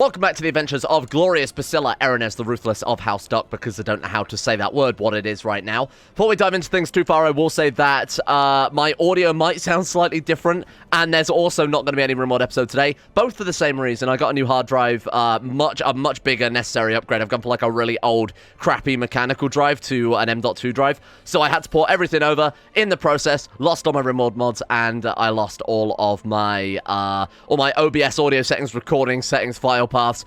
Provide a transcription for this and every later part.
Welcome back to the adventures of glorious Basila Erinez the Ruthless of House Duck, because I don't know how to say that word, what it is right now. Before we dive into things too far, I will say that my audio might sound slightly different, and there's also not going to be any RimWorld episode today, both for the same reason. I got a new hard drive, a much bigger necessary upgrade. I've gone from like a really old, crappy mechanical drive to an M.2 drive, so I had to port everything over. In the process, lost all my RimWorld mods, and I lost all of my OBS audio settings, recording settings, file paths,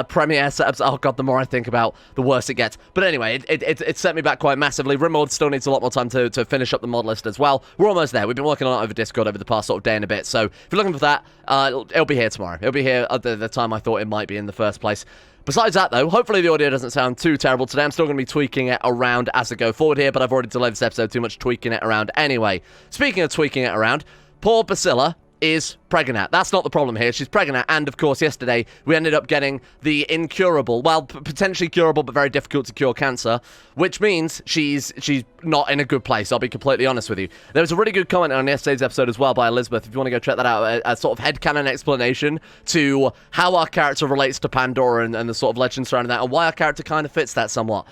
Premiere setups. Oh god, the more I think about, the worse it gets. But anyway, it set me back quite massively. RimWorld still needs a lot more time to finish up the mod list as well. We're almost there. We've been working on it over Discord over the past sort of day and a bit. So if you're looking for that, it'll be here tomorrow. It'll be here at the time I thought it might be in the first place. Besides that, though, hopefully the audio doesn't sound too terrible today. I'm still going to be tweaking it around as I go forward here, but I've already delayed this episode too much tweaking it around anyway. Speaking of tweaking it around, poor Basila is pregnant. That's not the problem here. She's pregnant, and of course yesterday we ended up getting the incurable, well, potentially curable but very difficult to cure cancer, which means she's not in a good place. I'll be completely honest with you. There was a really good comment on yesterday's episode as well by Elizabeth, if you want to go check that out, a sort of headcanon explanation to how our character relates to Pandora and the sort of legend surrounding that, and why our character kind of fits that somewhat.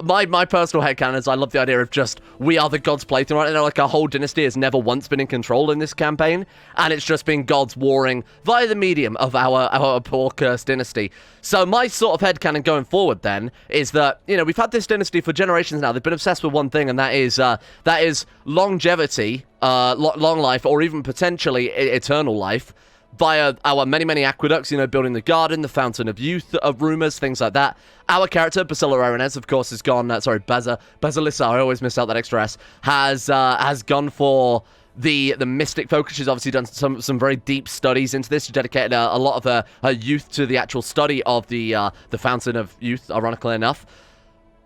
My personal headcanon is I love the idea of just, we are the gods playthrough right now. Like, our whole dynasty has never once been in control in this campaign, and it's just been gods warring via the medium of our poor cursed dynasty. So my sort of headcanon going forward then is that, you know, we've had this dynasty for generations now. They've been obsessed with one thing, and that is longevity, long life, or even potentially eternal life, via our many aqueducts, you know, building the garden, the fountain of youth, of rumors, things like that. Our character, Basila Erinez, of course, has gone, Basilissa, I always miss out that extra S, has gone for the mystic focus. She's obviously done some very deep studies into this. She dedicated a lot of her youth to the actual study of the fountain of youth, ironically enough.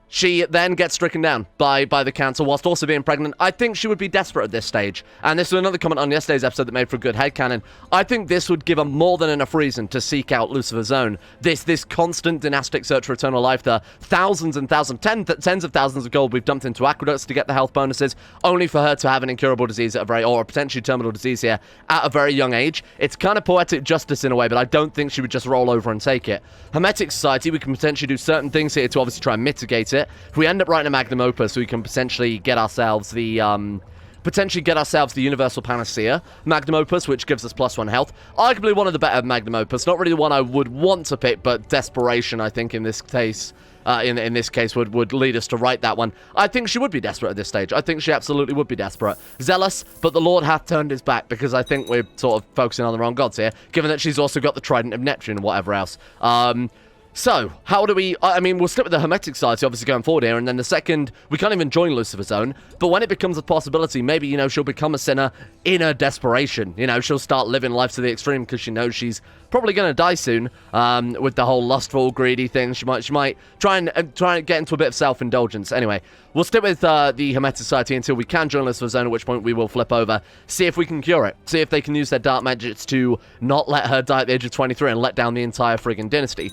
She then gets stricken down by the cancer whilst also being pregnant. I think she would be desperate at this stage. And this was another comment on yesterday's episode that made for a good headcanon. I think this would give her more than enough reason to seek out Lucifer's Zone. This constant dynastic search for eternal life, the thousands and thousands, tens of thousands of gold we've dumped into aqueducts to get the health bonuses, only for her to have an incurable disease or a potentially terminal disease here at a very young age. It's kind of poetic justice in a way, but I don't think she would just roll over and take it. Hermetic Society, we can potentially do certain things here to obviously try and mitigate it. If we end up writing a magnum opus, we can potentially get ourselves the Universal Panacea Magnum Opus, which gives us +1 health. Arguably one of the better Magnum Opus. Not really the one I would want to pick, but desperation, I think, in this case, would lead us to write that one. I think she would be desperate at this stage. I think she absolutely would be desperate. Zealous, but the Lord hath turned his back, because I think we're sort of focusing on the wrong gods here, given that she's also got the Trident of Neptune and whatever else. So, how do we... I mean, we'll stick with the Hermetic Society, obviously, going forward here, and then the second... We can't even join Lucifer's Zone, but when it becomes a possibility, maybe, you know, she'll become a sinner in her desperation. You know, she'll start living life to the extreme because she knows she's probably going to die soon, with the whole lustful, greedy thing. She might try and get into a bit of self-indulgence. Anyway, we'll stick with the Hermetic Society until we can join Lucifer's Zone, at which point we will flip over, see if we can cure it, see if they can use their dark magics to not let her die at the age of 23 and let down the entire friggin' dynasty.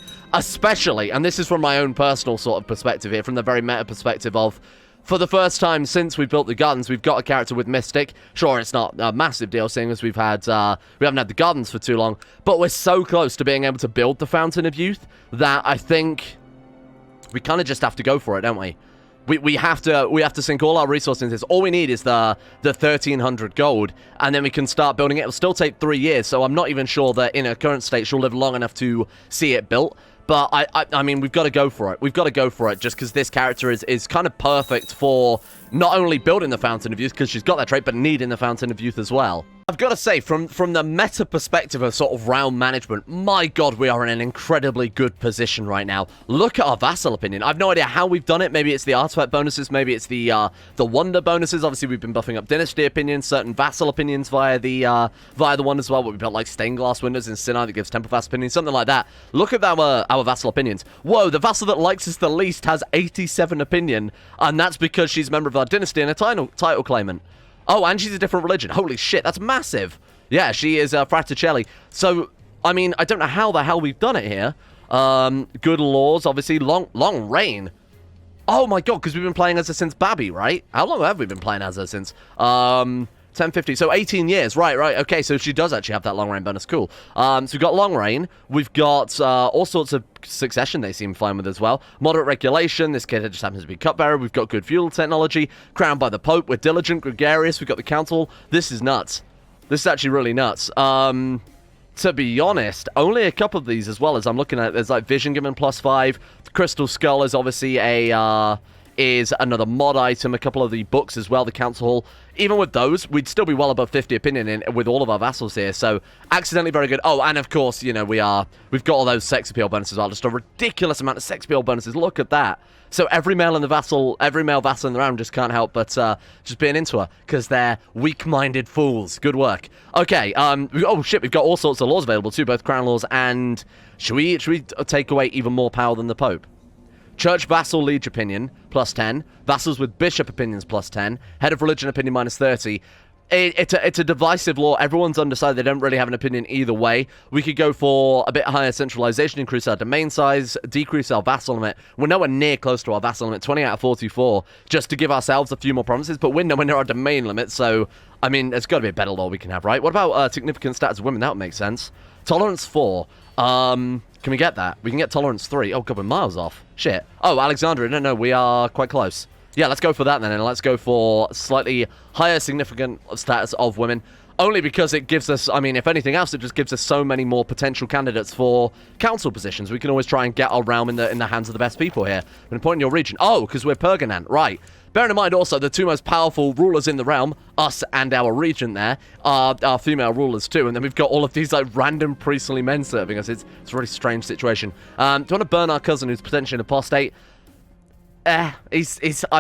Especially, and this is from my own personal sort of perspective here, from the very meta perspective of, for the first time since we built the gardens, we've got a character with Mystic. Sure, it's not a massive deal, seeing as we haven't had the gardens for too long, but we're so close to being able to build the Fountain of Youth that I think we kind of just have to go for it, don't we? We have to sink all our resources into this. All we need is the 1,300 gold, and then we can start building it. It'll still take 3 years, so I'm not even sure that in her current state she'll live long enough to see it built. But I mean, we've got to go for it. We've got to go for it, just because this character is kind of perfect for not only building the Fountain of Youth, because she's got that trait, but needing the Fountain of Youth as well. I've got to say, from the meta perspective of sort of realm management, my god, we are in an incredibly good position right now. Look at our Vassal opinion. I've no idea how we've done it. Maybe it's the artifact bonuses, maybe it's the wonder bonuses. Obviously, we've been buffing up dynasty opinions, certain Vassal opinions via the one as well. We've got like stained glass windows in Sinai that gives temple fast opinions, something like that. Look at our Vassal opinions. Whoa, the Vassal that likes us the least has 87 opinion, and that's because she's a member of our dynasty and a title claimant. Oh, and she's a different religion. Holy shit, that's massive. Yeah, she is Fraticelli. So, I mean, I don't know how the hell we've done it here. Good laws, obviously. Long reign. Oh my god, because we've been playing as her since Babby, right? How long have we been playing as her since? 1050, so 18 years, right, okay, so she does actually have that long reign bonus, cool. So we've got long reign, we've got all sorts of succession they seem fine with as well. Moderate regulation, this kid just happens to be cupbearer, we've got good fuel technology, crowned by the Pope, we're diligent, gregarious, we've got the council. This is nuts. This is actually really nuts. To be honest, only a couple of these as well as I'm looking at, there's like Vision given +5, the Crystal Skull is obviously is another mod item, a couple of the books as well, the Council Hall. Even with those, we'd still be well above 50 opinion in with all of our vassals here, so accidentally very good. Oh, and of course, you know, we've got all those sex appeal bonuses as well, just a ridiculous amount of sex appeal bonuses, look at that. So every male vassal in the round just can't help but just being into her, because they're weak-minded fools. Good work. Okay, oh shit, we've got all sorts of laws available too, both crown laws and... Should we take away even more power than the Pope? Church Vassal Liege Opinion, +10. Vassals with Bishop Opinions, +10. Head of Religion Opinion, -30. It's a divisive law. Everyone's undecided. They don't really have an opinion either way. We could go for a bit higher centralization, increase our domain size, decrease our vassal limit. We're nowhere near close to our vassal limit, 20 out of 44, just to give ourselves a few more provinces, but we're nowhere near our domain limit, so, I mean, there's got to be a better law we can have, right? What about significant status of women? That would make sense. Tolerance 4. Can we get that? We can get tolerance 3. Oh, God, we're miles off. Shit. Oh, Alexandria. No, we are quite close. Yeah, let's go for that then, and let's go for slightly higher significant status of women. Only because it gives us, I mean, if anything else, it just gives us so many more potential candidates for council positions. We can always try and get our realm in the hands of the best people here. An important in your region. Oh, because we're Perganant. Right. Bearing in mind also the two most powerful rulers in the realm, us and our regent there, are female rulers too. And then we've got all of these like random priestly men serving us. It's a really strange situation. Do you want to burn our cousin who's potentially an apostate? I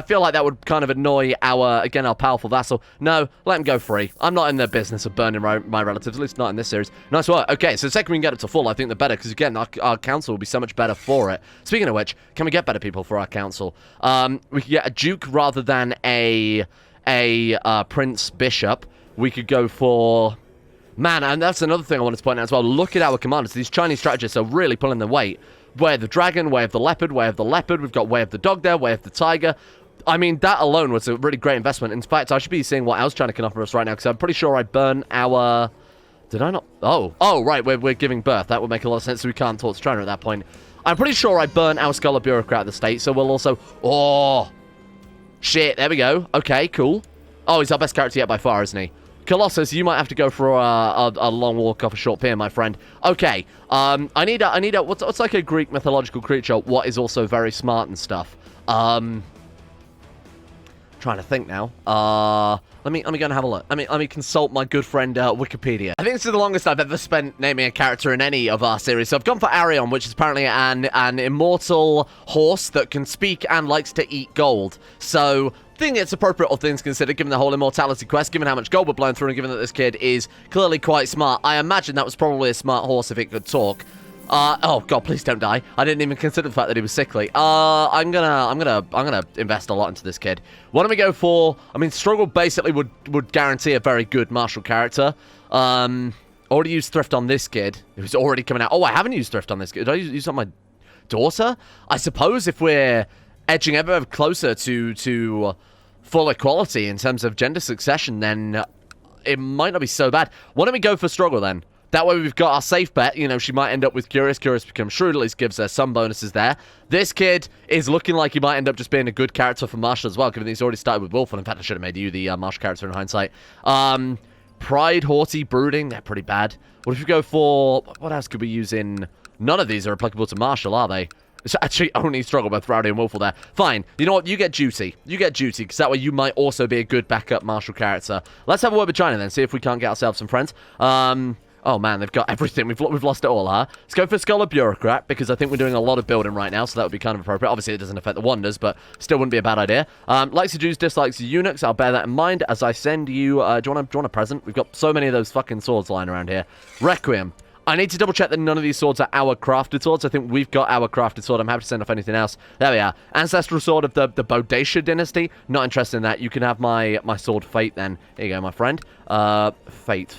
feel like that would kind of annoy our powerful vassal. No, let him go free. I'm not in the business of burning my relatives, at least not in this series. Nice work. Okay, so the second we can get it to full, I think the better, because again, our council will be so much better for it. Speaking of which, can we get better people for our council? We could get a duke rather than a prince bishop. We could go for... Man, and that's another thing I wanted to point out as well. Look at our commanders. These Chinese strategists are really pulling their weight. Way of the dragon, way of the leopard, way of the leopard. We've got way of the dog there, way of the tiger. I mean, that alone was a really great investment. In fact, I should be seeing what else China can offer us right now, because I'm pretty sure I burn our... Did I not? Oh, right, we're giving birth. That would make a lot of sense, so we can't talk to China at that point. I'm pretty sure I burn our Scholar Bureaucrat of the state, so we'll also... Oh! Shit, there we go. Okay, cool. Oh, he's our best character yet by far, isn't he? Colossus, you might have to go for a long walk off a short pier, my friend. Okay, I need a what's like a Greek mythological creature, what is also very smart and stuff. Trying to think now. Let me go and have a look. Let me consult my good friend Wikipedia. I think this is the longest I've ever spent naming a character in any of our series. So I've gone for Arion, which is apparently an immortal horse that can speak and likes to eat gold. So I think it's appropriate, all things considered, given the whole immortality quest, given how much gold we're blowing through, and given that this kid is clearly quite smart. I imagine that was probably a smart horse if it could talk. Oh god, please don't die. I didn't even consider the fact that he was sickly. I'm gonna invest a lot into this kid. Why don't we go for... I mean, Struggle basically would guarantee a very good martial character. Already used Thrift on this kid. It was already coming out. Oh, I haven't used Thrift on this kid. Did I use it on my daughter? I suppose if we're edging ever closer to full equality in terms of gender succession, then it might not be so bad. Why don't we go for Struggle then? That way we've got our safe bet. You know, she might end up with Curious. Curious becomes Shrewd, at least gives her some bonuses there. This kid is looking like he might end up just being a good character for Marshall as well, given that he's already started with Wolf. And in fact, I should have made you the Marshall character in hindsight. Pride, Haughty, Brooding, they're pretty bad. What if we go for... What else could we use in... None of these are applicable to Marshall, are they? It's actually only Struggle, both Rowdy and Willful there. Fine. You know what? You get Duty. You get Duty, because that way you might also be a good backup martial character. Let's have a word with China then, see if we can't get ourselves some friends. Oh man, they've got everything. We've lost it all, huh? Let's go for Scholar Bureaucrat, because I think we're doing a lot of building right now, so that would be kind of appropriate. Obviously, it doesn't affect the wonders, but still wouldn't be a bad idea. Likes the Jews, dislikes the eunuchs. I'll bear that in mind as I send you... do you want a present? We've got so many of those fucking swords lying around here. Requiem. I need to double check that none of these swords are our crafted swords. I think we've got our crafted sword. I'm happy to send off anything else. There we are. Ancestral sword of the Bodacia dynasty. Not interested in that. You can have my sword Fate then. Here you go, my friend. Fate.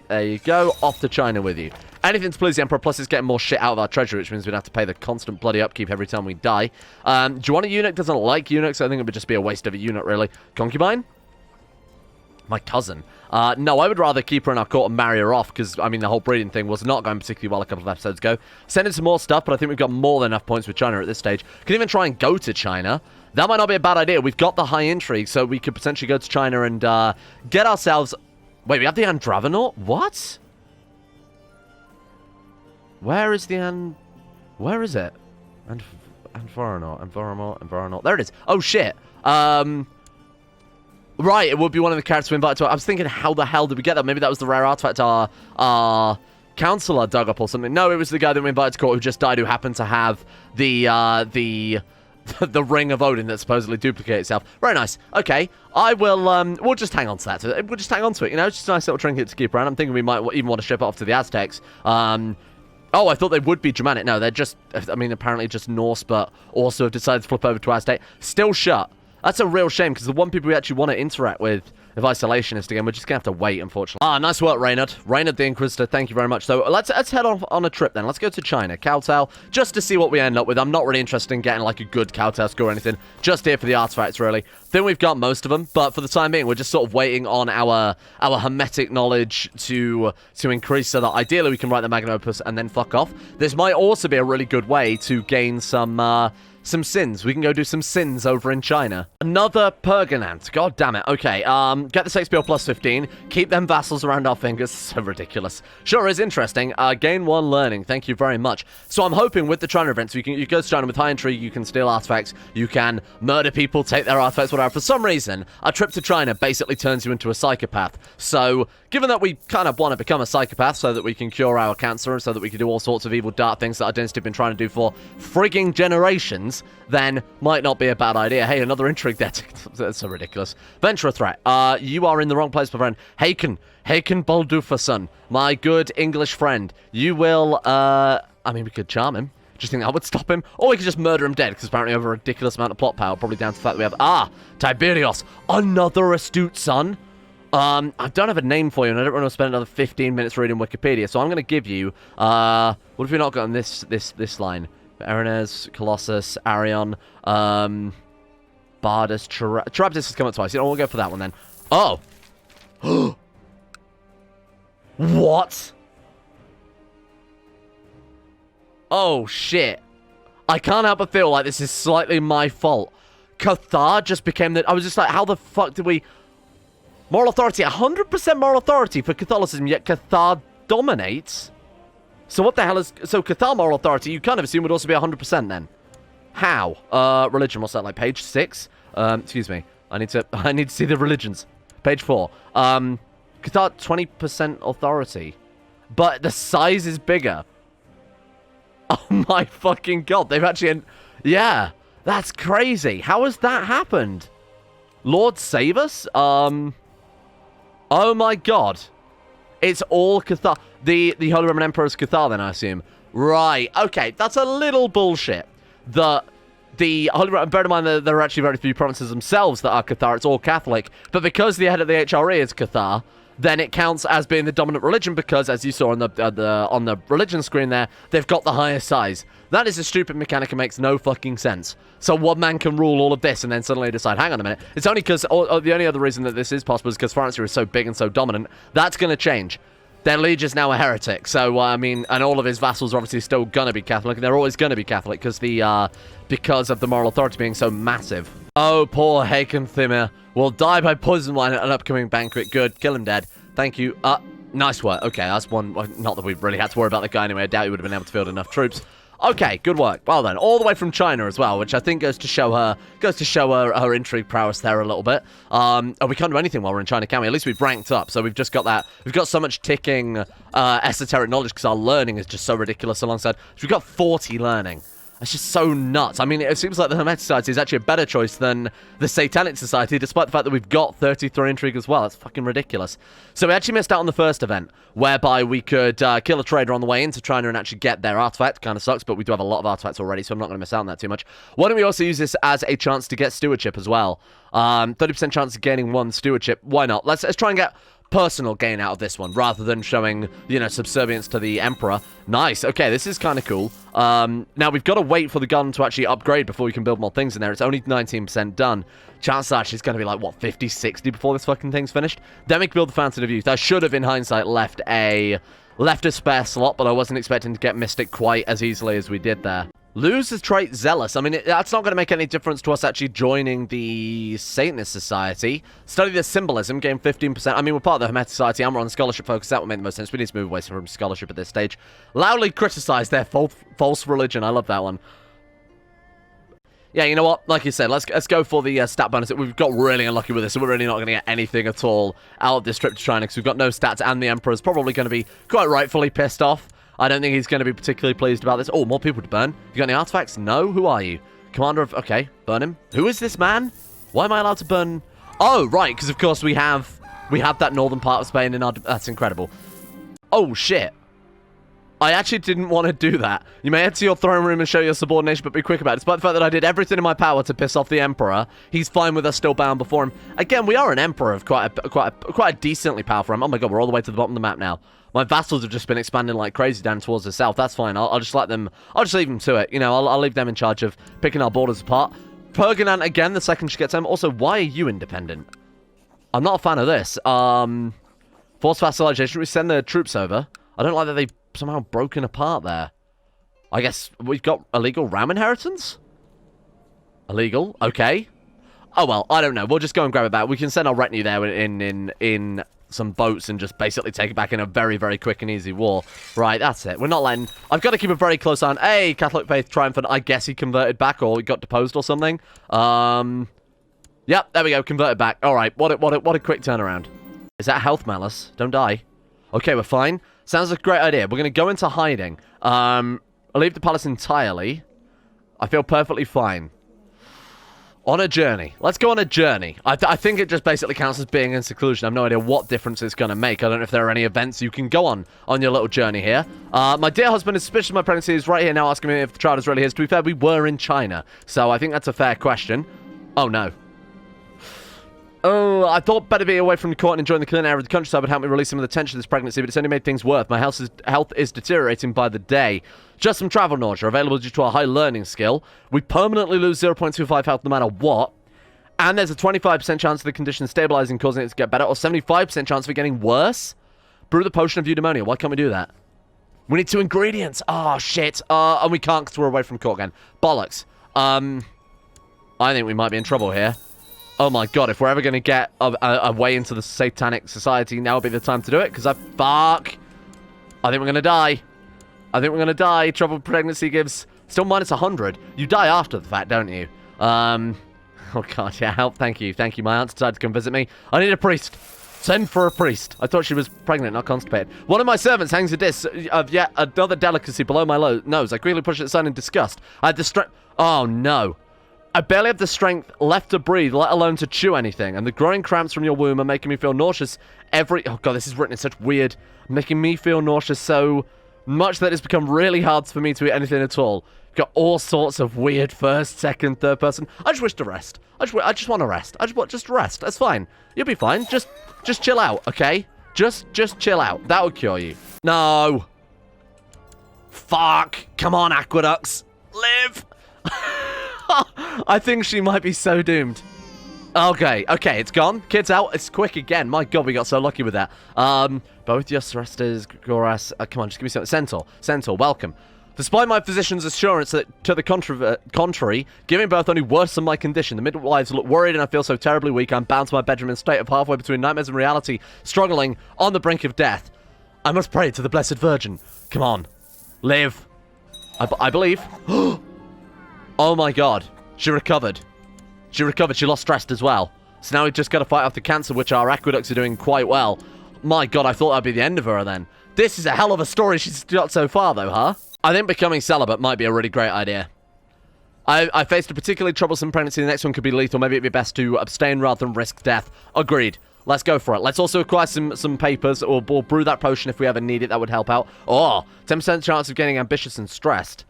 There you go. Off to China with you. Anything to please the Emperor, plus it's getting more shit out of our treasury, which means we'd have to pay the constant bloody upkeep every time we die. Do you want a eunuch? Doesn't like eunuchs, so I think it would just be a waste of a eunuch, really. Concubine? My cousin. No, I would rather keep her in our court and marry her off, because, I mean, the whole breeding thing was not going particularly well a couple of episodes ago. Send in some more stuff, but I think we've got more than enough points with China at this stage. Could even try and go to China. That might not be a bad idea. We've got the high intrigue, so we could potentially go to China and get ourselves... Wait, we have the Andravenaut? What? Where is the Where is it? Environment. There it is. Oh, shit. Right, it would be one of the characters we invited to. I was thinking, how the hell did we get that? Maybe that was the rare artifact our counselor dug up or something. No, it was the guy that we invited to court who just died, who happened to have the ring of Odin that supposedly duplicates itself. Very nice. Okay, I will, we'll just hang on to that. We'll just hang on to it, you know? It's just a nice little trinket to keep around. I'm thinking we might even want to ship it off to the Aztecs. Oh, I thought they would be Germanic. No, they're just, I mean, apparently just Norse, but also have decided to flip over to Aztec. Still shut. That's a real shame, because the one people we actually want to interact with, if Isolationist again, we're just going to have to wait, unfortunately. Nice work, Reynard. Reynard the Inquisitor, thank you very much. So let's head off on a trip then. Let's go to China. Kowtow, just to see what we end up with. I'm not really interested in getting, like, a good Kowtow score or anything. Just here for the artifacts, really. Think we've got most of them, but for the time being, we're just sort of waiting on our Hermetic knowledge to increase so that ideally we can write the Magnum Opus and then fuck off. This might also be a really good way to gain some sins. We can go do some sins over in China. Another Perganant. God damn it. Okay, get this XP plus 15. Keep them vassals around our fingers. So ridiculous. Sure is interesting. Gain 1 learning. Thank you very much. So I'm hoping with the China events, you go to China with high intrigue, you can steal artifacts, you can murder people, take their artifacts, whatever. For some reason, a trip to China basically turns you into a psychopath. So, given that we kind of want to become a psychopath so that we can cure our cancer, so that we can do all sorts of evil, dark things that our dynasty have been trying to do for frigging generations, then might not be a bad idea. Hey, another intrigue there. That's so ridiculous. Venture a threat. You are in the wrong place, my friend. Haken Baldufason, my good English friend. You will, I mean, we could charm him. Do you think that would stop him? Or we could just murder him dead, because apparently we have a ridiculous amount of plot power, probably down to the fact that we have, Tiberios, another astute son. I don't have a name for you, and I don't want to spend another 15 minutes reading Wikipedia, so I'm going to give you, what have we not got on this line? Arenes, Colossus, Arion, Bardus, Charybdis has come up twice. You know, we'll go for that one then. Oh! What? Oh, shit. I can't help but feel like this is slightly my fault. Cathar just became the... I was just like, how the fuck did we... Moral authority, 100% moral authority for Catholicism, yet Cathar dominates? So what the hell is... So Cathar moral authority, you kind of assume would also be 100% then. How? Religion, what's that, like page 6? Excuse me. I need to see the religions. Page 4. Cathar, 20% authority. But the size is bigger. Oh my fucking god, they've actually... Yeah, that's crazy. How has that happened? Lord save us? Oh my god. It's all Cathar. The Holy Roman Emperor's Cathar then, I assume. Right, okay, that's a little bullshit. The Holy Roman... Bear in mind that there are actually very few provinces themselves that are Cathar. It's all Catholic. But because the head of the HRE is Cathar... then it counts as being the dominant religion because, as you saw on the religion screen there, they've got the highest size. That is a stupid mechanic and makes no fucking sense. So one man can rule all of this and then suddenly decide, hang on a minute. It's only because, the only other reason that this is possible is because France is so big and so dominant. That's going to change. Their liege is now a heretic. So, I mean, and all of his vassals are obviously still going to be Catholic. And they're always going to be Catholic because of the moral authority being so massive. Oh, poor Haken Thimir will die by poison wine at an upcoming banquet. Good. Kill him dead. Thank you. Nice work. Okay, that's one. Not that we really had to worry about the guy anyway. I doubt he would have been able to field enough troops. Okay, good work. Well then, all the way from China as well, which I think goes to show her intrigue prowess there a little bit. We can't do anything while we're in China, can we? At least we've ranked up, so we've just got that. We've got so much ticking esoteric knowledge because our learning is just so ridiculous alongside. So we've got 40 learning. That's just so nuts. I mean, it seems like the Hermetic Society is actually a better choice than the Satanic Society, despite the fact that we've got 33 intrigue as well. That's fucking ridiculous. So we actually missed out on the first event, whereby we could kill a trader on the way into China and actually get their artifact. Kind of sucks, but we do have a lot of artifacts already, so I'm not going to miss out on that too much. Why don't we also use this as a chance to get stewardship as well? 30% chance of gaining 1 stewardship. Why not? Let's try and get personal gain out of this one rather than showing, you know, subservience to the emperor. Nice. Okay, this is kind of cool. Now, we've got to wait for the gun to actually upgrade before we can build more things in there. It's only 19% done. Chances are she's going to be like, what, 50, 60 before this fucking thing's finished? Then we can build the Fountain of Youth. I should have, in hindsight, left a spare slot, but I wasn't expecting to get Mystic quite as easily as we did there. Lose the trait Zealous. I mean, that's not going to make any difference to us actually joining the Satanist Society. Study the Symbolism, gain 15%. I mean, we're part of the Hermetic Society, and we're on Scholarship focus. That would make the most sense. We need to move away from Scholarship at this stage. Loudly criticize their false religion. I love that one. Yeah, you know what? Like you said, let's go for the stat bonus. We've got really unlucky with this, so we're really not going to get anything at all out of this trip to China, because we've got no stats, and the Emperor's probably going to be quite rightfully pissed off. I don't think he's going to be particularly pleased about this. Oh, more people to burn. You got any artifacts? No? Who are you? Commander of... Okay, burn him. Who is this man? Why am I allowed to burn... Oh, right, because of course we have that northern part of Spain in our... That's incredible. Oh, shit. I actually didn't want to do that. You may head to your throne room and show your subordination, but be quick about it. Despite the fact that I did everything in my power to piss off the Emperor, he's fine with us still bowing before him. Again, we are an Emperor of quite a decently powerful... Oh my god, we're all the way to the bottom of the map now. My vassals have just been expanding like crazy down towards the south. That's fine. I'll just let them... I'll just leave them to it. You know, I'll leave them in charge of picking our borders apart. Perganant again, the second she gets home. Also, why are you independent? I'm not a fan of this. Forced vassalization. We send the troops over. I don't like that they somehow broken apart there. I guess we've got illegal ram inheritance? Illegal? Okay. Oh, well, I don't know. We'll just go and grab it back. We can send our retinue there in some boats and just basically take it back in a very, very quick and easy war. Right, that's it. We're not letting... I've got to keep a very close eye on... Hey, Catholic Faith Triumphant. I guess he converted back or he got deposed or something. Yep, there we go. Converted back. All right, what a quick turnaround. Is that health malice? Don't die. Okay, we're fine. Sounds like a great idea. We're going to go into hiding. I'll leave the palace entirely. I feel perfectly fine. On a journey. Let's go on a journey. I think it just basically counts as being in seclusion. I have no idea what difference it's going to make. I don't know if there are any events you can go on your little journey here. My dear husband is suspicious of my pregnancy. He's right here now asking me if the child is really his. To be fair, we were in China. So I think that's a fair question. Oh, no. Oh, I thought better be away from the court and enjoying the clean air of the countryside would help me release some of the tension of this pregnancy, but it's only made things worse. My health is deteriorating by the day. Just some travel nausea available due to our high learning skill. We permanently lose 0.25 health no matter what. And there's a 25% chance of the condition stabilizing, causing it to get better, or 75% chance of it getting worse. Brew the potion of eudaimonia. Why can't we do that? We need 2 ingredients. Oh, shit. And we can't because we're away from court again. Bollocks. I think we might be in trouble here. Oh my god, if we're ever going to get a way into the Satanic Society, now would be the time to do it, because fuck. I think we're going to die. I think we're going to die. Trouble pregnancy gives still minus 100. You die after the fact, don't you? Oh god, yeah, help, thank you. Thank you, my aunt decided to come visit me. I need a priest. Send for a priest. I thought she was pregnant, not constipated. One of my servants hangs a disc of yet another delicacy below my nose. I quickly pushed it aside in disgust. I had the strength... Oh no. I barely have the strength left to breathe, let alone to chew anything. And the growing cramps from your womb are making me feel nauseous Oh god, this is written in such weird... Making me feel nauseous so much that it's become really hard for me to eat anything at all. Got all sorts of weird first, second, third person. I just wish to rest. I just want to rest. Just rest. That's fine. You'll be fine. Just chill out, okay? Just chill out. That'll cure you. No. Fuck. Come on, aqueducts. Live. I think she might be so doomed. Okay, it's gone. Kids out. It's quick again. My god, we got so lucky with that. Both your Restas, Goras. Come on, just give me something. Centaur, welcome. Despite my physician's assurance that, to the contrary, giving birth only worsened my condition. The midwives look worried and I feel so terribly weak. I'm bound to my bedroom in a state of halfway between nightmares and reality, struggling on the brink of death. I must pray to the Blessed Virgin. Come on. Live. I believe. Oh my god. She recovered. She lost stress as well. So now we've just got to fight off the cancer, which our aqueducts are doing quite well. My god, I thought that'd be the end of her then. This is a hell of a story she's got so far though, huh? I think becoming celibate might be a really great idea. I faced a particularly troublesome pregnancy. The next one could be lethal. Maybe it'd be best to abstain rather than risk death. Agreed. Let's go for it. Let's also acquire some papers or brew that potion if we ever need it. That would help out. Oh, 10% chance of getting ambitious and stressed.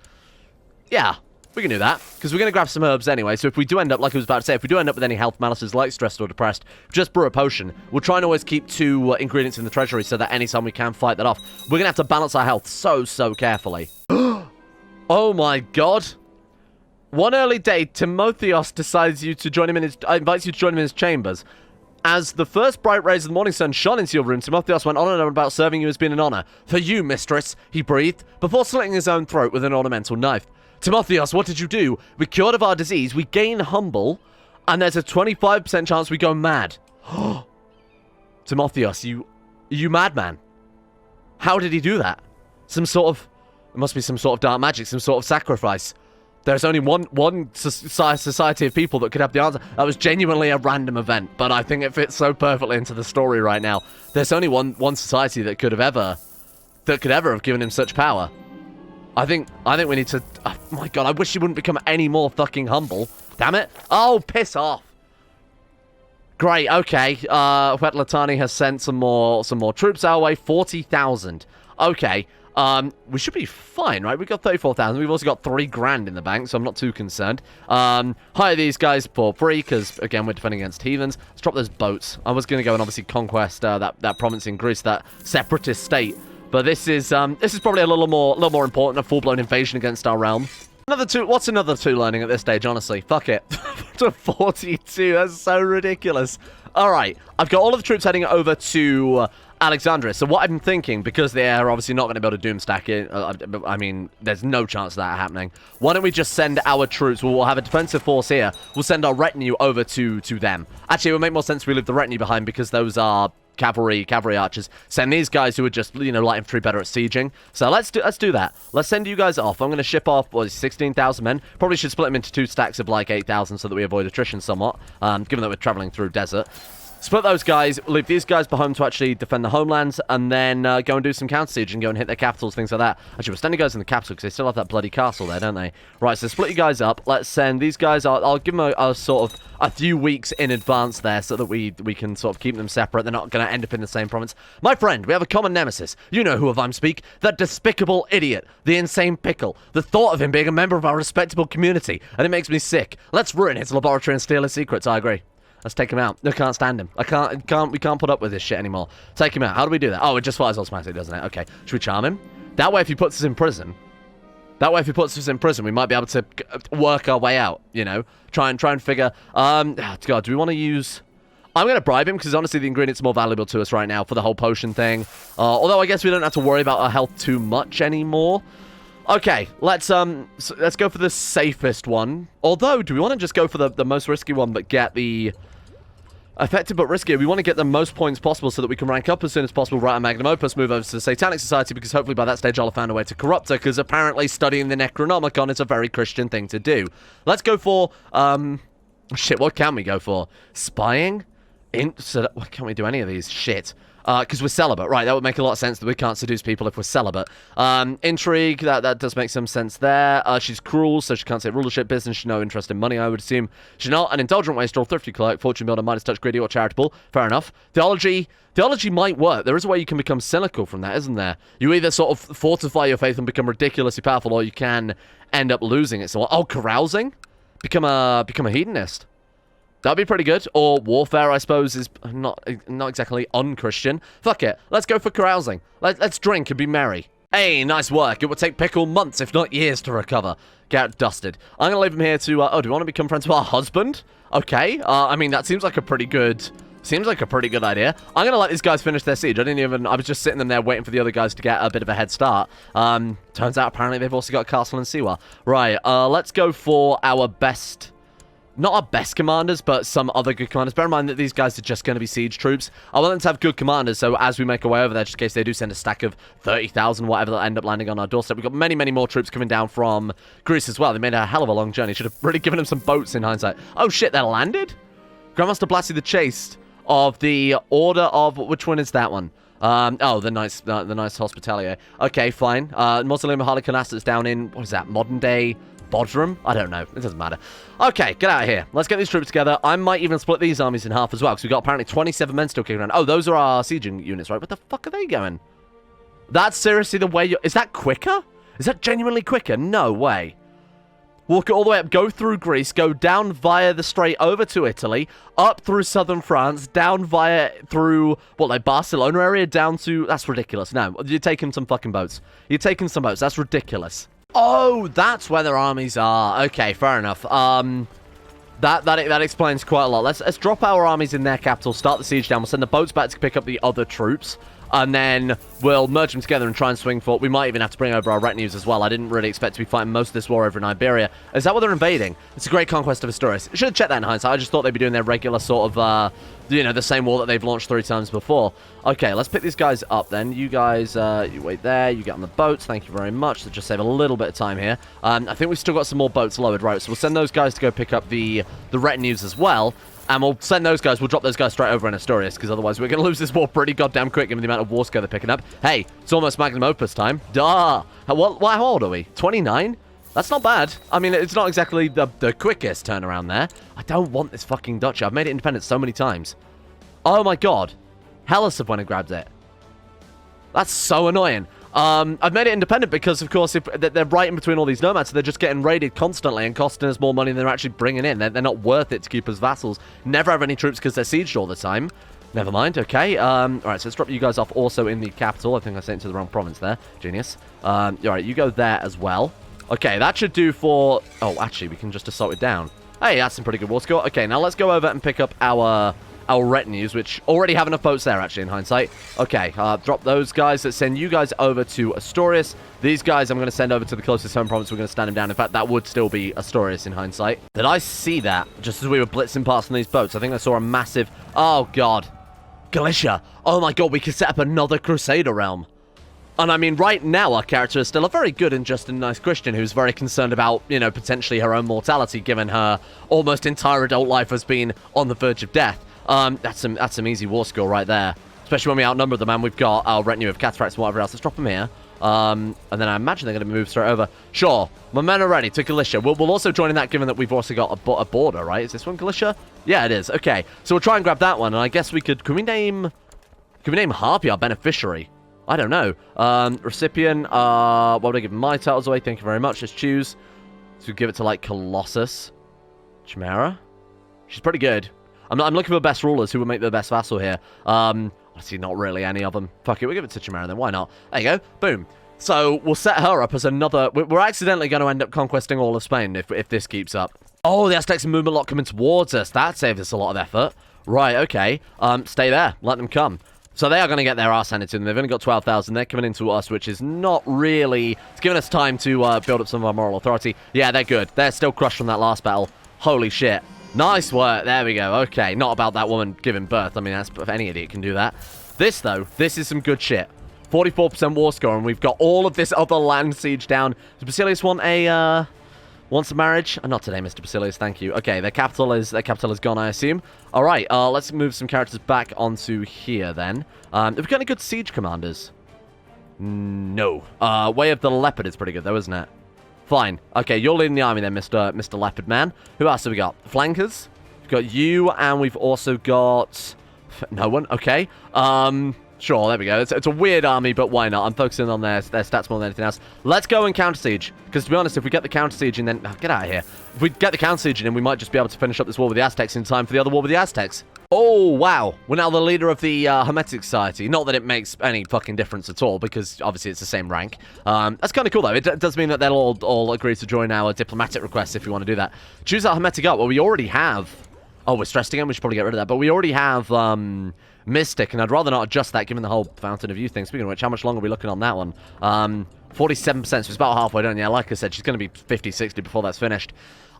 Yeah, we can do that. Because we're going to grab some herbs anyway. So if we do end up, like I was about to say, if we do end up with any health malices like stressed or depressed, just brew a potion. We'll try and always keep 2 ingredients in the treasury so that anytime we can fight that off. We're going to have to balance our health so carefully. Oh my god. One early day, Timotheos invites you to join him in his chambers. As the first bright rays of the morning sun shone into your room, Timotheos went on and on about serving you has been an honor. For you, mistress, he breathed, before slitting his own throat with an ornamental knife. Timotheos, what did you do? We cured of our disease, we gain humble, and there's a 25% chance we go mad. Timotheos, you madman. How did he do that? It must be some sort of dark magic, some sort of sacrifice. There's only one society of people that could have the answer. That was genuinely a random event, but I think it fits so perfectly into the story right now. There's only one society that could ever have given him such power. I think we need to. Oh my god! I wish he wouldn't become any more fucking humble. Damn it! Oh, piss off! Great. Okay. Wetlatani has sent some more troops our way. 40,000. Okay. We should be fine, right? We've got 34,000. We've also got 3 grand in the bank, so I'm not too concerned. Hire these guys for free, because, again, we're defending against heathens. Let's drop those boats. I was going to go and obviously conquest that province in Greece, that separatist state. But this is probably a little more important, a full-blown invasion against our realm. What's another 2 learning at this stage, honestly? Fuck it. To 42, that's so ridiculous. Alright, I've got all of the troops heading over to Alexandria. So what I'm thinking, because they are obviously not going to be able to doomstack it, I mean, there's no chance of that happening. Why don't we just send our troops? We'll have a defensive force here. We'll send our retinue over to them. Actually, it would make more sense if we leave the retinue behind, because those are cavalry archers. Send these guys who are just, light infantry, better at sieging. So let's do that. Let's send you guys off. I'm going to ship off 16,000 men. Probably should split them into 2 stacks of like 8,000 so that we avoid attrition somewhat, given that we're traveling through desert. Split those guys, leave these guys behind to actually defend the homelands, and then go and do some counter siege and go and hit their capitals, things like that. Actually, we're sending guys in the capital because they still have that bloody castle there, don't they? Right, so split you guys up. Let's send these guys. I'll give them a sort of a few weeks in advance there so that we can sort of keep them separate. They're not going to end up in the same province. My friend, we have a common nemesis. You know who of I'm speak. That despicable idiot. The insane pickle. The thought of him being a member of our respectable community. And it makes me sick. Let's ruin his laboratory and steal his secrets, I agree. Let's take him out. I can't stand him. We can't put up with this shit anymore. Take him out. How do we do that? Oh, it just fires automatically, doesn't it? Okay. Should we charm him? That way, if he puts us in prison, we might be able to work our way out, Try and figure, God, do we want to use... I'm going to bribe him, because honestly, the ingredients are more valuable to us right now for the whole potion thing. Although I guess we don't have to worry about our health too much anymore. Okay, let's go for the safest one. Although, do we want to just go for the most risky one, but get the... effective but riskier? We want to get the most points possible so that we can rank up as soon as possible, write a magnum opus, move over to the Satanic Society, because hopefully by that stage I'll have found a way to corrupt her, because apparently studying the Necronomicon is a very Christian thing to do. Let's go for, shit, what can we go for? Spying? Why can't we do any of these? Shit. Because we're celibate. Right, that would make a lot of sense that we can't seduce people if we're celibate. Intrigue, that does make some sense there. She's cruel, so she can't say rulership. Business, she's no interest in money, I would assume. She's not an indulgent wastrel, thrifty clerk, fortune builder, minus touch, greedy, or charitable. Fair enough. Theology might work. There is a way you can become cynical from that, isn't there? You either sort of fortify your faith and become ridiculously powerful, or you can end up losing it. So, carousing? Become a hedonist. That'd be pretty good. Or warfare, I suppose, is not exactly un-Christian. Fuck it. Let's go for carousing. Let's drink and be merry. Hey, nice work. It would take Pickle months, if not years, to recover. Get dusted. I'm going to leave him here to... do we want to become friends with our husband? Okay. I mean, that seems like a pretty good... idea. I'm going to let these guys finish their siege. I was just sitting them there waiting for the other guys to get a bit of a head start. Turns out, apparently, they've also got a castle in Siwa. Right. Let's go for our best... not our best commanders, but some other good commanders. Bear in mind that these guys are just going to be siege troops. I want them to have good commanders, so as we make our way over there, just in case they do send a stack of 30,000, whatever, they'll end up landing on our doorstep. We've got many, many more troops coming down from Greece as well. They made a hell of a long journey. Should have really given them some boats in hindsight. Oh, shit, they landed? Grandmaster Blasty the Chaste of the Order of... which one is that one? The nice Hospitalier. Okay, fine. Mausoleum of Harlequinassus down in... what is that? Modern day... Bodrum? I don't know. It doesn't matter. Okay, get out of here. Let's get these troops together. I might even split these armies in half as well, because we've got apparently 27 men still kicking around. Oh, those are our sieging units, right? Where the fuck are they going? That's seriously the way you... is that quicker? Is that genuinely quicker? No way. Walk it all the way up, go through Greece, go down via the strait over to Italy, up through southern France, down through, Barcelona area, down to... that's ridiculous. No, you're taking some fucking boats. You're taking some boats. That's ridiculous. Oh, that's where their armies are. Okay, fair enough. That explains quite a lot. Let's drop our armies in their capital, start the siege down. We'll send the boats back to pick up the other troops. And then we'll merge them together and try and swing for... We might even have to bring over our retinues as well. I didn't really expect to be fighting most of this war over in Iberia. Is that what they're invading? It's a great conquest of Asturias. I should have checked that in hindsight. I just thought they'd be doing their regular sort of, you know, the same war that they've launched 3 times before. Okay, let's pick these guys up then. You guys, you wait there. You get on the boats. Thank you very much. So just save a little bit of time here. I think we've still got some more boats lowered, right? So we'll send those guys to go pick up the retinues as well. And we'll send those guys, we'll drop those guys straight over in Asturias, because otherwise we're going to lose this war pretty goddamn quick, given the amount of war scale they're picking up. Hey, it's almost magnum opus time. Duh! How old are we? 29? That's not bad. I mean, it's not exactly the quickest turnaround there. I don't want this fucking duchy. I've made it independent so many times. Oh my god. Hellas have went and grabbed it. That's so annoying. I've made it independent because, of course, if they're right in between all these nomads, so they're just getting raided constantly and costing us more money than they're actually bringing in. They're not worth it to keep as vassals. Never have any troops because they're sieged all the time. Never mind, okay. Alright, so let's drop you guys off also in the capital. I think I sent it to the wrong province there. Genius. Alright, you go there as well. Okay, that should do for... Oh, actually, we can just assault it down. Hey, that's some pretty good war score. Okay, now let's go over and pick up our retinues, which already have enough boats there, actually, in hindsight. Okay, drop those guys. Let's send you guys over to Asturias. These guys I'm going to send over to the closest home province. We're going to stand them down. In fact, that would still be Asturias in hindsight. Did I see that just as we were blitzing past on these boats? I think I saw a massive... Oh, God. Galicia. Oh, my God, we could set up another Crusader realm. And I mean, right now, our character is still a very good and just and nice Christian who's very concerned about, you know, potentially her own mortality, given her almost entire adult life has been on the verge of death. That's some easy war score right there. Especially when we outnumber them and we've got our retinue of cataracts and whatever else. Let's drop them here. And then I imagine they're going to move straight over. Sure, my men are ready to Galicia. We'll also join in that, given that we've also got a border, right? Is this one Galicia? Yeah, it is. Okay, so we'll try and grab that one. And I guess we could... Can we name Harpy our beneficiary? I don't know. Recipient, what would I give my titles away? Thank you very much. Let's choose. So give it to, like, Colossus. Chimera. She's pretty good. I'm looking for best rulers who would make the best vassal here. Honestly, not really any of them. Fuck it, we'll give it to Chimera then. Why not? There you go. Boom. So we'll set her up as another... We're accidentally going to end up conquesting all of Spain if this keeps up. Oh, the Aztecs and movement lot coming towards us. That saves us a lot of effort. Right, okay. Stay there. Let them come. So they are going to get their arse handed to them. They've only got 12,000. They're coming into us, which is not really... It's giving us time to build up some of our moral authority. Yeah, they're good. They're still crushed from that last battle. Holy shit. Nice work. There we go. Okay, not about that woman giving birth. I mean, that's if any idiot can do that. This, though, this is some good shit. 44% war score, and we've got all of this other land siege down. Does Basilius want a marriage? Not today, Mr. Basilius. Thank you. Okay, their capital is gone, I assume. All right, let's move some characters back onto here then. Have we got any good siege commanders? No. Way of the Leopard is pretty good, though, isn't it? Fine. Okay, you're leading the army then, Mr. Leopard Man. Who else have we got? Flankers. We've got you, and we've also got... No one. Okay. Sure, there we go. It's a weird army, but why not? I'm focusing on their stats more than anything else. Let's go and counter siege. Because to be honest, if we get the counter siege and then... Oh, get out of here. If we get the counter siege in, we might just be able to finish up this war with the Aztecs in time for the other war with the Aztecs. Oh, wow. We're now the leader of the Hermetic Society. Not that it makes any fucking difference at all, because obviously it's the same rank. That's kind of cool, though. It does mean that they'll all agree to join our diplomatic requests if you want to do that. Choose our Hermetic up. Well, we already have... Oh, we're stressed again. We should probably get rid of that. But we already have Mystic, and I'd rather not adjust that given the whole Fountain of Youth thing. Speaking of which, how much longer are we looking on that one? 47%, so it's about halfway done. Yeah, like I said, she's going to be 50, 60 before that's finished.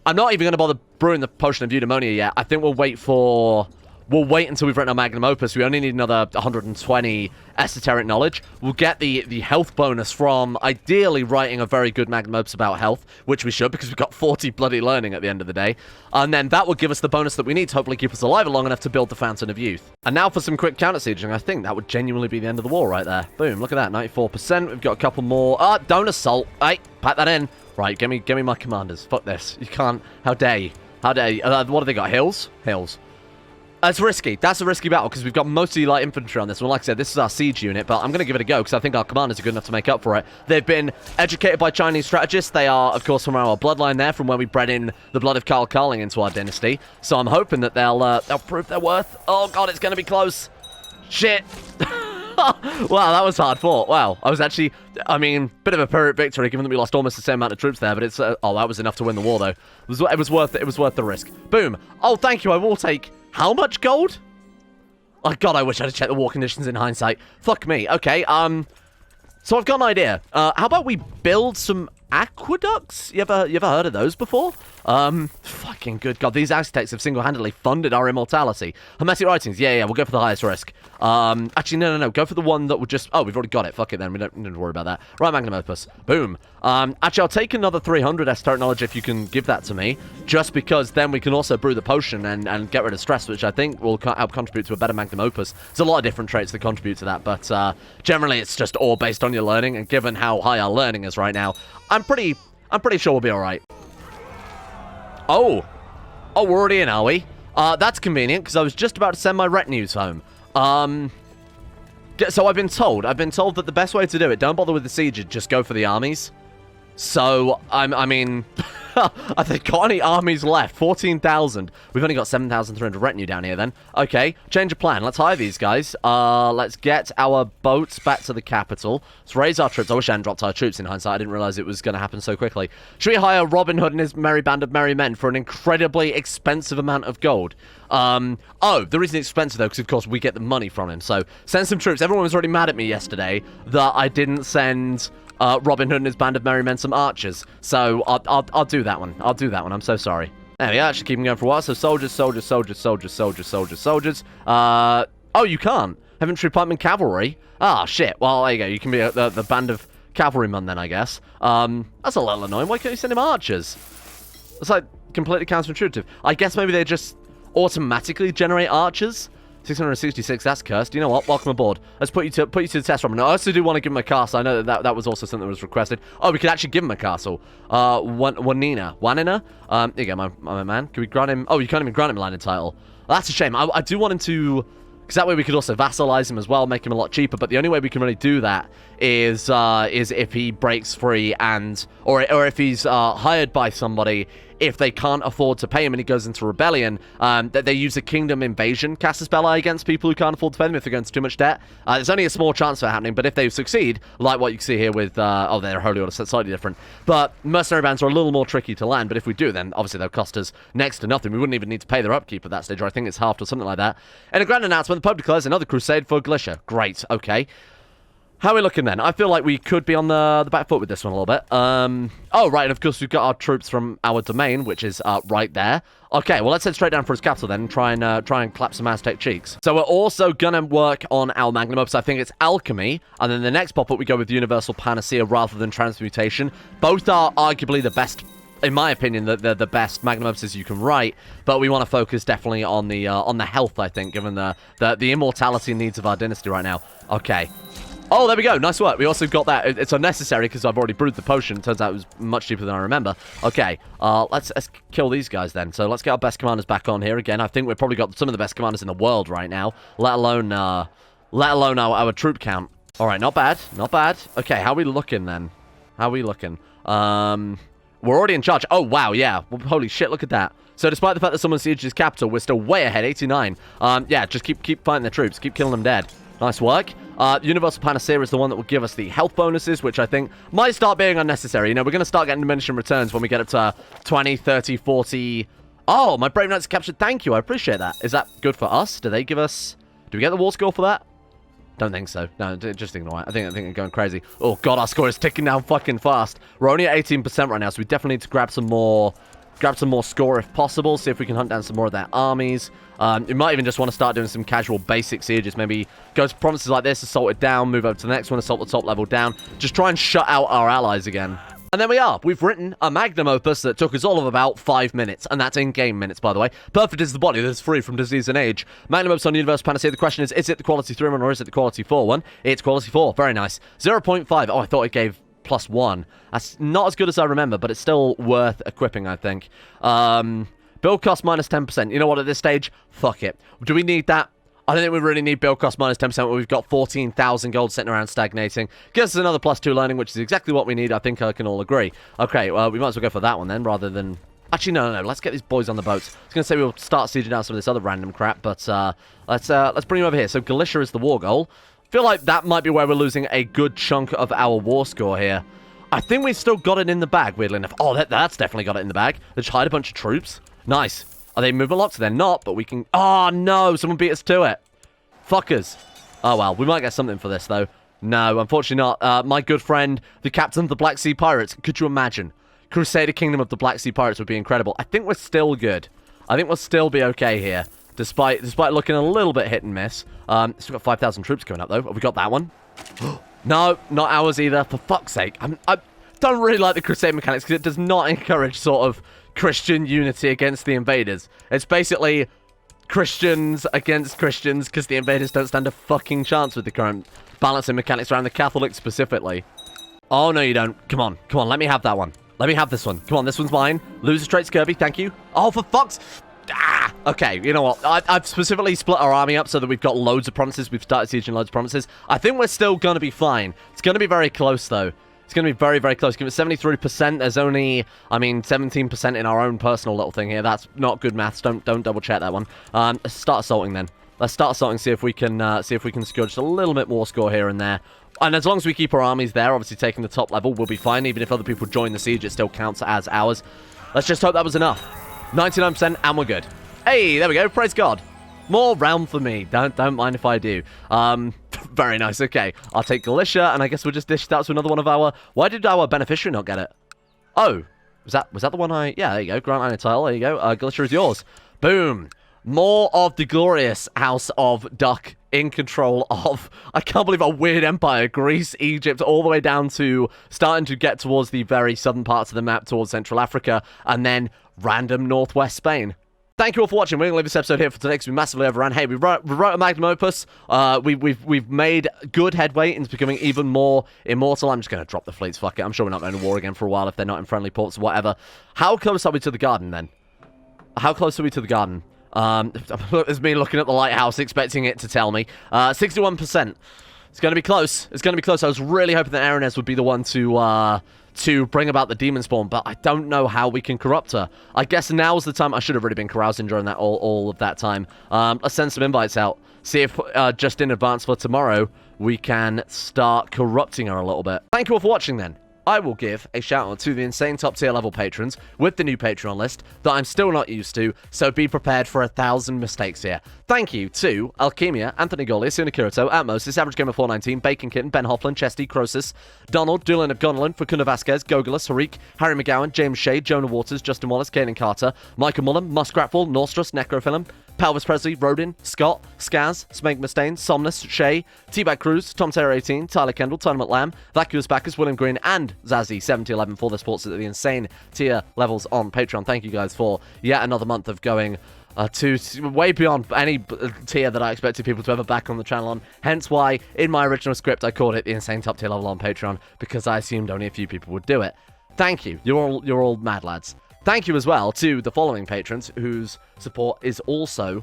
I'm not even going to bother brewing the Potion of Eudaimonia yet. I think we'll wait until we've written our Magnum Opus. We only need another 120 esoteric knowledge. We'll get the health bonus from ideally writing a very good Magnum Opus about health, which we should because we've got 40 bloody learning at the end of the day. And then that will give us the bonus that we need to hopefully keep us alive long enough to build the Fountain of Youth. And now for some quick counter-sieging. I think that would genuinely be the end of the war right there. Boom, look at that, 94%. We've got a couple more. Don't assault. Hey, pack that in. Right, give me my commanders. Fuck this. You can't. How dare you? How dare you? What have they got? Hills? Hills. It's risky. That's a risky battle because we've got mostly light infantry on this one. Like I said, this is our siege unit, but I'm going to give it a go because I think our commanders are good enough to make up for it. They've been educated by Chinese strategists. They are, of course, from our bloodline there, from where we bred in the blood of Karl Karling into our dynasty. So I'm hoping that they'll prove their worth. Oh, God, it's going to be close. Shit. Wow, that was hard fought. Wow, I was actually, I mean, bit of a Pyrrhic victory, given that we lost almost the same amount of troops there, but it's, oh, that was enough to win the war, though. It was worth it. It was worth the risk. Boom. Oh, thank you. I will take, how much gold? Oh, God, I wish I'd have checked the war conditions in hindsight. Fuck me. Okay, so I've got an idea. How about we build some aqueducts? You ever heard of those before? Fucking good God, these Aztecs have single-handedly funded our immortality. Hermetic writings, yeah, we'll go for the highest risk. Actually, no, go for the one that would just, oh, we've already got it, fuck it then, we don't need to worry about that. Right, magnum opus, boom. Actually, I'll take another 300 esoteric knowledge if you can give that to me, just because then we can also brew the potion and get rid of stress, which I think will help contribute to a better magnum opus. There's a lot of different traits that contribute to that, but generally it's just all based on your learning, and given how high our learning is right now, I'm pretty sure we'll be alright. Oh, we're already in, are we? That's convenient, because I was just about to send my retinues home. So I've been told that the best way to do it, don't bother with the siege, just go for the armies. So, I mean, have they got any armies left? 14,000. We've only got 7,300 retinue down here then. Okay, change of plan. Let's hire these guys. Let's get our boats back to the capital. Let's raise our troops. I wish I hadn't dropped our troops in hindsight. I didn't realize it was going to happen so quickly. Should we hire Robin Hood and his merry band of merry men for an incredibly expensive amount of gold? Oh, the reason it's expensive though, because of course we get the money from him. So, send some troops. Everyone was already mad at me yesterday that I didn't send Robin Hood and his band of merry men some archers. So I'll do that one. I'll do that one. I'm so sorry. There we are. Actually keep them going for a while. So soldiers. Oh, you can't. Infantry, pikemen, cavalry. Ah, shit. Well, there you go. You can be the band of cavalrymen then, I guess. That's a little annoying. Why can't you send him archers? It's like completely counterintuitive. I guess maybe they just automatically generate archers. 666, that's cursed. You know what? Welcome aboard. Let's put you to the test, Robin. I also do want to give him a castle. I know that was also something that was requested. Oh, we could actually give him a castle. Wanina? There you go, my man. Can we grant him? Oh, you can't even grant him a landed title. That's a shame. I do want him to, because that way we could also vassalize him as well, make him a lot cheaper. But the only way we can really do that is if he breaks free or if he's hired by somebody. If they can't afford to pay him and he goes into rebellion, that they use a kingdom invasion casus belli against people who can't afford to pay them if they're going into too much debt. There's only a small chance of it happening, but if they succeed, like what you can see here with, oh, they're Holy Order, so it's slightly different. But mercenary bands are a little more tricky to land, but if we do, then obviously they'll cost us next to nothing. We wouldn't even need to pay their upkeep at that stage, or I think it's halved or something like that. And a grand announcement, the Pope declares another crusade for Galicia. Great, okay. How are we looking then? I feel like we could be on the back foot with this one a little bit. Oh, right, and of course we've got our troops from our domain, which is right there. Okay, well, let's head straight down for his capital then and try and clap some Aztec cheeks. So we're also gonna work on our magnum opus. I think it's alchemy, and then the next pop-up we go with universal panacea rather than transmutation. Both are arguably the best, in my opinion, they're the best magnum opuses you can write, but we want to focus definitely on the health, I think, given the immortality needs of our dynasty right now. Okay. Oh, there we go. Nice work. We also got that. It's unnecessary because I've already brewed the potion. Turns out it was much cheaper than I remember. Okay, let's kill these guys then. So let's get our best commanders back on here again. I think we've probably got some of the best commanders in the world right now, let alone our troop count. All right, not bad, not bad. Okay, how are we looking then? How are we looking? We're already in charge. Oh wow, yeah. Well, holy shit, look at that. So despite the fact that someone sieged his capital, we're still way ahead, 89. Yeah, just keep fighting the troops, keep killing them dead. Nice work. Universal Panacea is the one that will give us the health bonuses, which I think might start being unnecessary. You know, we're going to start getting diminishing returns when we get up to 20, 30, 40. Oh, my Brave Knights captured. Thank you. I appreciate that. Is that good for us? Do they give us... Do we get the war score for that? Don't think so. No, just ignore it. I think I'm going crazy. Oh, God, our score is ticking down fucking fast. We're only at 18% right now, so we definitely need to grab some more score if possible, see if we can hunt down some more of their armies. You might even just want to start doing some casual basic sieges, maybe go to provinces like this, assault it down, move over to the next one, assault the top level down, just try and shut out our allies again. And there we are. We've written a magnum opus that took us all of about 5 minutes, and that's in-game minutes, by the way. Perfect is the body that's free from disease and age. Magnum opus on Universal Panacea. The question is it the quality 3 one or is it the quality 4 one? It's quality 4. Very nice. 0.5. Oh, I thought it gave +1. That's not as good as I remember, but it's still worth equipping, I think. Build cost minus 10%. You know what, at this stage? Fuck it. Do we need that? I don't think we really need build cost minus 10% when we've got 14,000 gold sitting around stagnating. Gives us another +2 learning, which is exactly what we need. I think I can all agree. Okay, well, we might as well go for that one then, rather than... Actually, no. Let's get these boys on the boats. I was going to say we'll start sieging down some of this other random crap, but let's bring them over here. So Galicia is the war goal. feel like that might be where we're losing a good chunk of our war score here. I think we've still got it in the bag, weirdly enough. Oh, that's definitely got it in the bag. Let's hide a bunch of troops. Nice. Are they moving locked? They're not, but we can... Oh, no. Someone beat us to it. Fuckers. Oh, well. We might get something for this, though. No, unfortunately not. My good friend, the captain of the Black Sea Pirates. Could you imagine? Crusader Kingdom of the Black Sea Pirates would be incredible. I think we're still good. I think we'll still be okay here, despite looking a little bit hit and miss. Still got 5,000 troops coming up, though. Have we got that one? No, not ours either. For fuck's sake. I don't really like the Crusade mechanics because it does not encourage sort of Christian unity against the invaders. It's basically Christians against Christians because the invaders don't stand a fucking chance with the current balancing mechanics around the Catholics specifically. Oh, no, you don't. Come on. Come on. Let me have that one. Let me have this one. Come on, this one's mine. Loser traits, Kirby. Thank you. Oh, for fuck's... Ah! Okay, you know what? I've specifically split our army up so that we've got loads of provinces. We've started sieging loads of provinces. I think we're still going to be fine. It's going to be very close, though. It's going to be very, very close. Give it 73%. There's only, 17% in our own personal little thing here. That's not good maths. Don't double check that one. Let's start assaulting then. Let's start assaulting. See if we can secure just a little bit more score here and there. And as long as we keep our armies there, obviously taking the top level, we'll be fine. Even if other people join the siege, it still counts as ours. Let's just hope that was enough. 99%, and we're good. Hey, there we go. Praise God. More realm for me. Don't mind if I do. Very nice. Okay, I'll take Alicia, and I guess we'll just dish that to another one of our... Why did our beneficiary not get it? Oh, was that the one I... Yeah, there you go. Grant Line title. There you go. Alicia is yours. Boom. More of the glorious House of Duck in control of, I can't believe, a weird empire. Greece, Egypt, all the way down to starting to get towards the very southern parts of the map, towards Central Africa, and then random northwest Spain. Thank you all for watching. We're going to leave this episode here for today because we massively overran. Hey, we wrote a magnum opus. We've made good headway into becoming even more immortal. I'm just going to drop the fleets. Fuck it. I'm sure we're not going to war again for a while if they're not in friendly ports or whatever. How close are we to the garden, then? How close are we to the garden? There's me looking at the lighthouse, expecting it to tell me. 61%. It's going to be close. It's going to be close. I was really hoping that Addon would be the one to bring about the demon spawn, but I don't know how we can corrupt her. I guess now's the time. I should have really been carousing during that all of that time. Let's send some invites out. See if just in advance for tomorrow we can start corrupting her a little bit. Thank you all for watching then. I will give a shout out to the insane top tier level patrons with the new Patreon list that I'm still not used to, so be prepared for 1,000 mistakes here. Thank you to Alchemia, Anthony Golias, Unikirito, Atmos, Average Gamer 419, Bacon Kitten, Ben Hoffland, Chesty, Croesus, Donald, Dylan of Gonolin, Facunda Vasquez, Gogolus, Harik, Harry McGowan, James Shade, Jonah Waters, Justin Wallace, Kanan Carter, Michael Mullen, Muskratful, Norstrus, Necrofilm, Pelvis Presley, Rodin, Scott, Skaz, Smeg Mustaine, Somnus, Shay, T-Bag Cruz, Tom Taylor 18, Tyler Kendall, Tournament Lamb, Vacuous Bacchus, William Green, and Zazzy 7011 for their supports at the insane tier levels on Patreon. Thank you guys for yet another month of going to way beyond any tier that I expected people to ever back on the channel on. Hence why, in my original script, I called it the insane top tier level on Patreon, because I assumed only a few people would do it. Thank you. You're all mad lads. Thank you as well to the following patrons whose support is also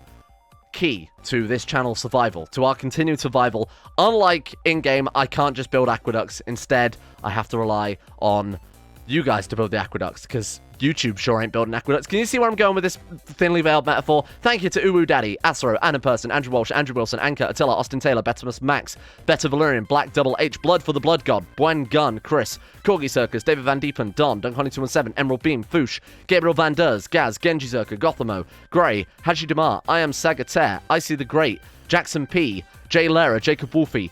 key to this channel's survival, to our continued survival. Unlike in-game, I can't just build aqueducts. Instead, I have to rely on you guys to build the aqueducts, because YouTube sure ain't building aqueducts. Can you see where I'm going with this thinly veiled metaphor? Thank you to Uwu Daddy, Asro, Anna Person, Andrew Walsh, Andrew Wilson, Anka, Attila, Austin Taylor, Betimus Max, Better Valerian, Black Double H, Blood for the Blood God, Buen Gun, Chris, Corgi Circus, David Van Diepen, Don, Dunk217, Emerald Beam, Foosh, Gabriel Van Ders, Gaz, Genji Zerka, Gothamo, Grey, Haji Damar, I Am Sagater, Icy the Great, Jackson P, Jay Lera, Jacob Wolfie,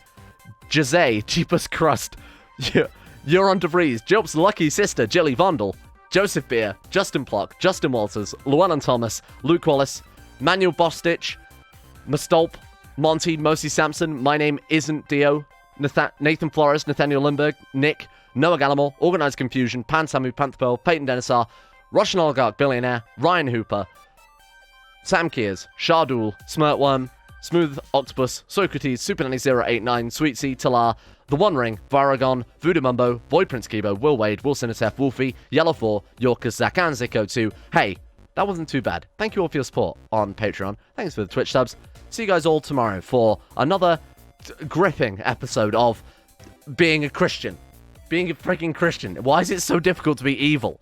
Jose, Cheapest Crust, Euron DeVries, Job's Lucky Sister, Jilly Vondel, Joseph Beer, Justin Plock, Justin Walters, Llewellyn Thomas, Luke Wallace, Manuel Bostich, Mustolp, Monty, Mosi Sampson, My Name Isn't Dio, Nathan Flores, Nathaniel Lindbergh, Nick, Noah Gallimore, Organized Confusion, Pan Samu, Panther Pearl, Peyton Denisar, Russian Oligarch Billionaire, Ryan Hooper, Sam Kears, Shardul, Smirtworm, Smooth Octopus, Socrates, Super Nanny 089, Sweet Sea, Talar, The One Ring, Varagon, Voodoo Mumbo, Void Prince Kibo, Will Wade, Will Cinetef, Wolfie, Yellow 4, Yorkers, Zach, and Zico2. Hey, that wasn't too bad. Thank you all for your support on Patreon. Thanks for the Twitch subs. See you guys all tomorrow for another gripping episode of being a Christian. Being a freaking Christian. Why is it so difficult to be evil?